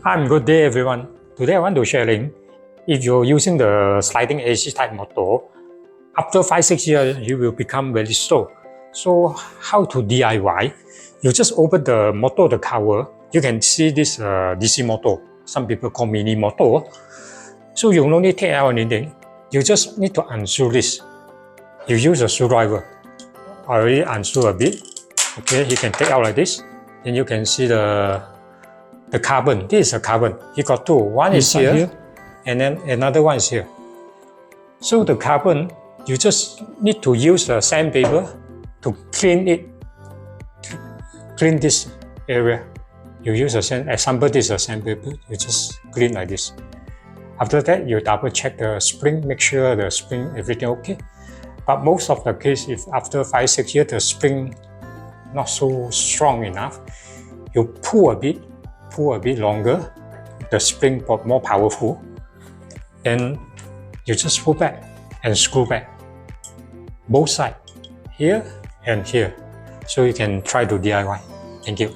Hi, good day everyone. Today I want to share if you're using the sliding AC type motor, after 5-6 years you will become very slow. So how to DIY? You just open the motor, the cover. You can see this DC motor. Some people call mini motor. So you don't need to take out anything. You just need to unscrew this. You use a screwdriver. I already unscrew a bit. Okay, you can take out like this. Then you can see the carbon. This is a carbon. You got two. One is here, and then another one is here. So the carbon, you just need to use the sandpaper to clean it. Clean this area. You use a example, this is a sandpaper. You just clean like this. After that, you double check the spring, make sure the spring, everything okay. But most of the case, if after 5-6 years, the spring not so strong enough, you pull a bit longer, the spring got more powerful, then you just pull back and screw back, both sides, here and here. So you can try to DIY. Thank you.